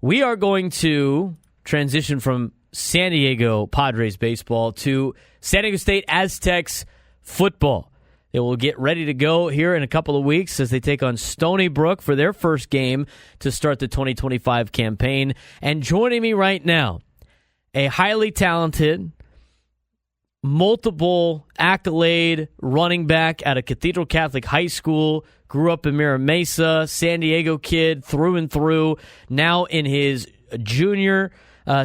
We are going to transition from San Diego Padres baseball to San Diego State Aztecs football. They will get ready to go here in a couple of weeks as they take on Stony Brook for their first game to start the 2025 campaign. And joining me right now, a highly talented, multiple accolade running back at a Cathedral Catholic high school, grew up in Mira Mesa, San Diego kid through and through, now in his junior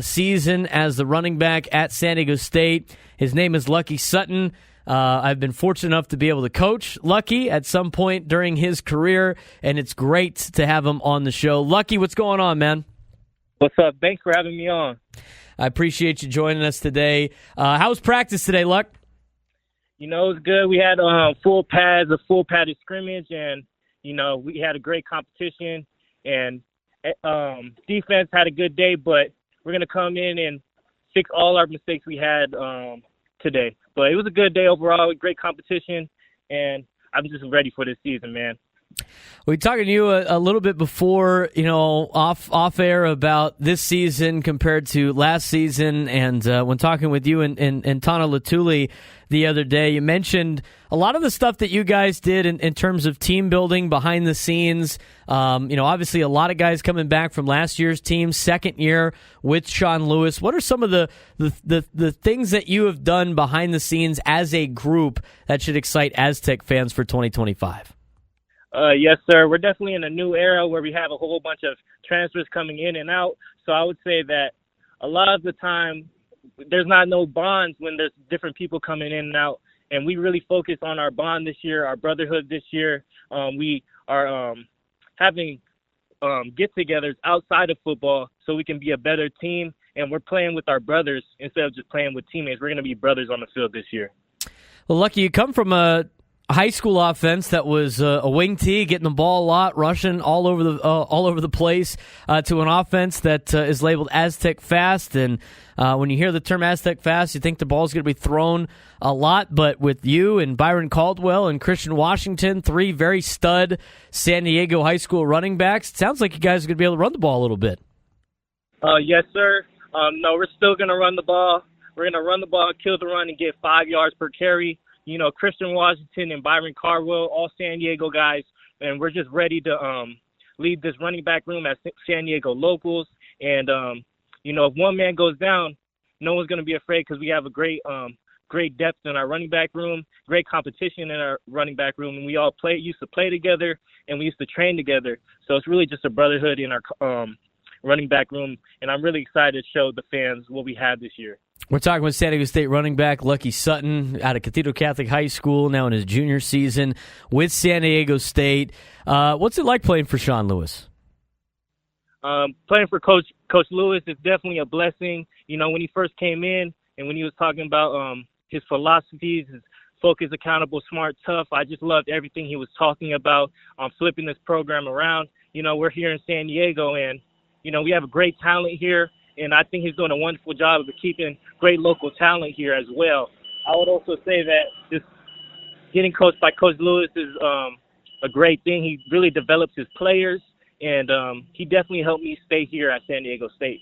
season as the running back at San Diego State. His name is Lucky Sutton. I've been fortunate enough to be able to coach Lucky at some point during his career, and it's great to have him on the show. Lucky, what's going on, man? What's up? Thanks for having me on. I appreciate you joining us today. How was practice today, Luck? You know, it was good. We had a full padded scrimmage, and, you know, we had a great competition, and defense had a good day, but we're going to come in and fix all our mistakes we had today. But it was a good day overall, great competition, and I'm just ready for this season, man. We were talking to you a little bit before, you know, off air about this season compared to last season, and when talking with you and Tana Latuli the other day, you mentioned a lot of the stuff that you guys did in terms of team building behind the scenes. You know, obviously a lot of guys coming back from last year's team, second year with Sean Lewis. What are some of the things that you have done behind the scenes as a group that should excite Aztec fans for 2025? Yes, sir. We're definitely in a new era where we have a whole bunch of transfers coming in and out. So I would say that a lot of the time there's not no bonds when there's different people coming in and out. And we really focus on our bond this year, our brotherhood this year. We are having get-togethers outside of football so we can be a better team. And we're playing with our brothers instead of just playing with teammates. We're going to be brothers on the field this year. Well, Lucky, you come from a high school offense that was a wing tee, getting the ball a lot, rushing all over the place, to an offense that is labeled Aztec fast. And when you hear the term Aztec fast, you think the ball's going to be thrown a lot. But with you and Byron Caldwell and Christian Washington, three very stud San Diego high school running backs, it sounds like you guys are going to be able to run the ball a little bit. Yes, sir. No, we're still going to run the ball. We're going to run the ball, kill the run, and get 5 yards per carry. You know, Christian Washington and Byron Caldwell, all San Diego guys, and we're just ready to lead this running back room as San Diego locals. And, you know, if one man goes down, no one's going to be afraid because we have a great depth in our running back room, great competition in our running back room, and we all used to play together, and we used to train together. So it's really just a brotherhood in our running back room, and I'm really excited to show the fans what we have this year. We're talking with San Diego State running back Lucky Sutton out of Cathedral Catholic High School, now in his junior season with San Diego State. What's it like playing for Sean Lewis? Playing for Coach Lewis is definitely a blessing. You know, when he first came in and when he was talking about his philosophies, his focus, accountable, smart, tough, I just loved everything he was talking about on flipping this program around. You know, we're here in San Diego, and, you know, we have a great talent here. And I think he's doing a wonderful job of keeping great local talent here as well. I would also say that just getting coached by Coach Lewis is a great thing. He really develops his players, and he definitely helped me stay here at San Diego State.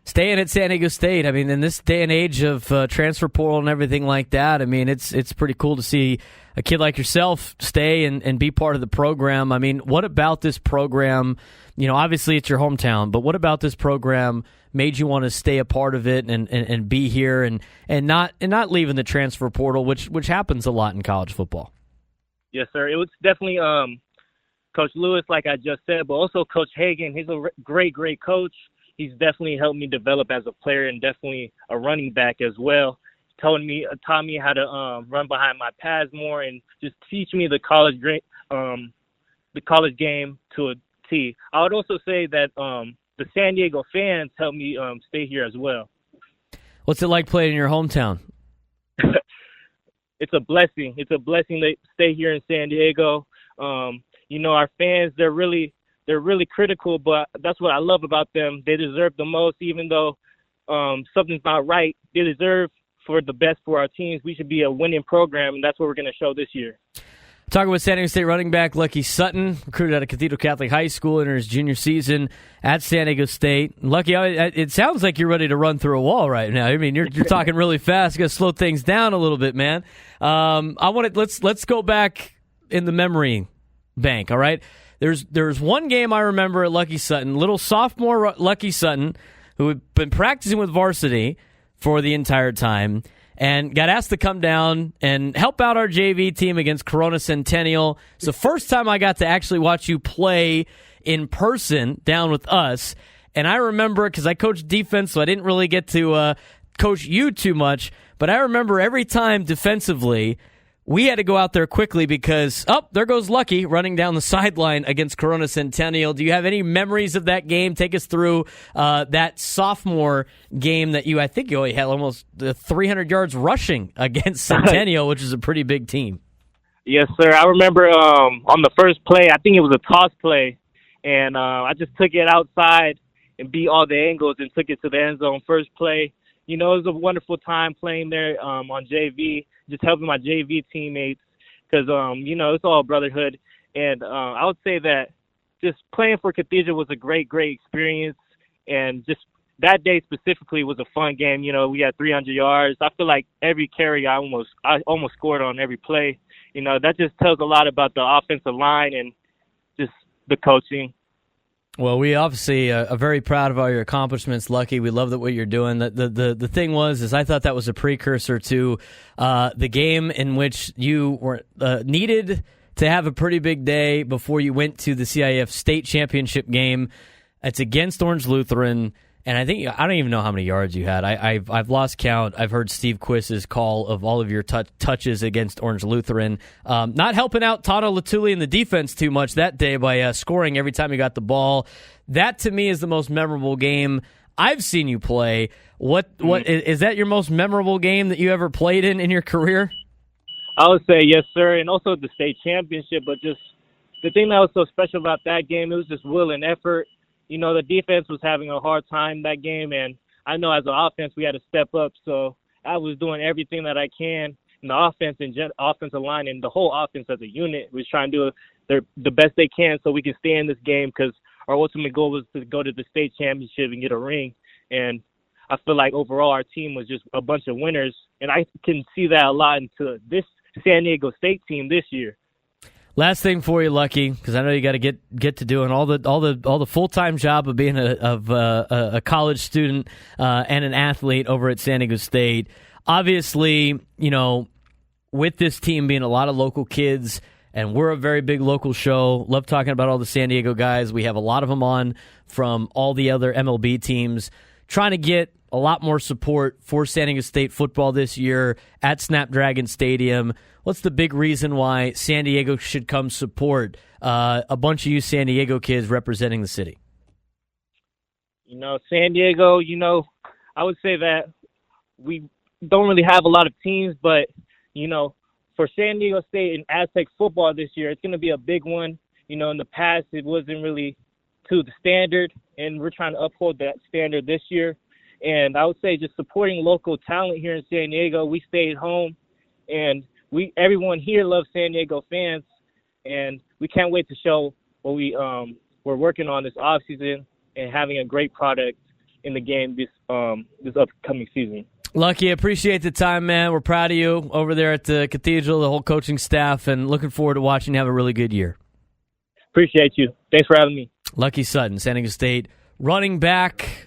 Staying at San Diego State, I mean, in this day and age of transfer portal and everything like that, I mean, it's pretty cool to see a kid like yourself stay and be part of the program. I mean, what about this program? You know, obviously it's your hometown, but what about this program made you want to stay a part of it and be here and not leaving the transfer portal, which happens a lot in college football? Yes, sir. It was definitely Coach Lewis, like I just said, but also Coach Hagan. He's a great coach. He's definitely helped me develop as a player and definitely a running back as well. Taught me how to run behind my pads more and just teach me the college game to a T. I would also say that the San Diego fans helped me stay here as well. What's it like playing in your hometown? It's a blessing. It's a blessing to stay here in San Diego. You know, our fans, they're really critical, but that's what I love about them. They deserve the most, even though something's not right. They deserve for the best for our teams. We should be a winning program, and that's what we're going to show this year. Talking with San Diego State running back Lucky Sutton, recruited out of Cathedral Catholic High School, enters his junior season at San Diego State. Lucky, it sounds like you're ready to run through a wall right now. I mean, you're talking really fast. You got to slow things down a little bit, man. Let's go back in the memory bank. All right, there's one game I remember at Lucky Sutton, little sophomore Lucky Sutton, who had been practicing with varsity for the entire time, and got asked to come down and help out our JV team against Corona Centennial. It's the first time I got to actually watch you play in person down with us. And I remember, because I coached defense, so I didn't really get to coach you too much, but I remember every time defensively, we had to go out there quickly because, there goes Lucky running down the sideline against Corona Centennial. Do you have any memories of that game? Take us through that sophomore game that I think you only had almost 300 yards rushing against Centennial, which is a pretty big team. Yes, sir. I remember on the first play, I think it was a toss play, and I just took it outside and beat all the angles and took it to the end zone first play. You know, it was a wonderful time playing there on JV, just helping my JV teammates because, it's all brotherhood. And I would say that just playing for Cathedral was a great, great experience. And just that day specifically was a fun game. You know, we had 300 yards. I feel like every carry I almost scored on every play. You know, that just tells a lot about the offensive line and just the coaching. Well, we obviously are very proud of all your accomplishments, Lucky. We love what you're doing. The thing is I thought that was a precursor to the game in which you were needed to have a pretty big day before you went to the CIF state championship game. It's against Orange Lutheran, and I don't even know how many yards you had. I've lost count. I've heard Steve Quiss's call of all of your touches against Orange Lutheran. Not helping out Tana Latuli in the defense too much that day by scoring every time you got the ball. That to me is the most memorable game I've seen you play. What is that your most memorable game that you ever played in your career? I would say yes, sir, and also the state championship. But just the thing that was so special about that game, it was just will and effort. You know, the defense was having a hard time that game, and I know as an offense we had to step up. So I was doing everything that I can. And the offense and offensive line and the whole offense as a unit was trying to do the best they can so we can stay in this game because our ultimate goal was to go to the state championship and get a ring. And I feel like overall our team was just a bunch of winners, and I can see that a lot into this San Diego State team this year. Last thing for you, Lucky, because I know you got to get to doing all the full-time job of being a college student and an athlete over at San Diego State. Obviously, you know, with this team being a lot of local kids, and we're a very big local show. Love talking about all the San Diego guys. We have a lot of them on from all the other MLB teams. Trying to get a lot more support for San Diego State football this year at Snapdragon Stadium. What's the big reason why San Diego should come support a bunch of you San Diego kids representing the city? You know, San Diego, I would say that we don't really have a lot of teams, but, for San Diego State and Aztec football this year, it's going to be a big one. You know, in the past, it wasn't really to the standard, and we're trying to uphold that standard this year. And I would say just supporting local talent here in San Diego. We stayed home, and everyone here loves San Diego fans, and we can't wait to show what we're working on this offseason and having a great product in the game this upcoming season. Lucky, appreciate the time, man. We're proud of you over there at the Cathedral, the whole coaching staff, and looking forward to watching you have a really good year. Appreciate you. Thanks for having me. Lucky Sutton, San Diego State running back.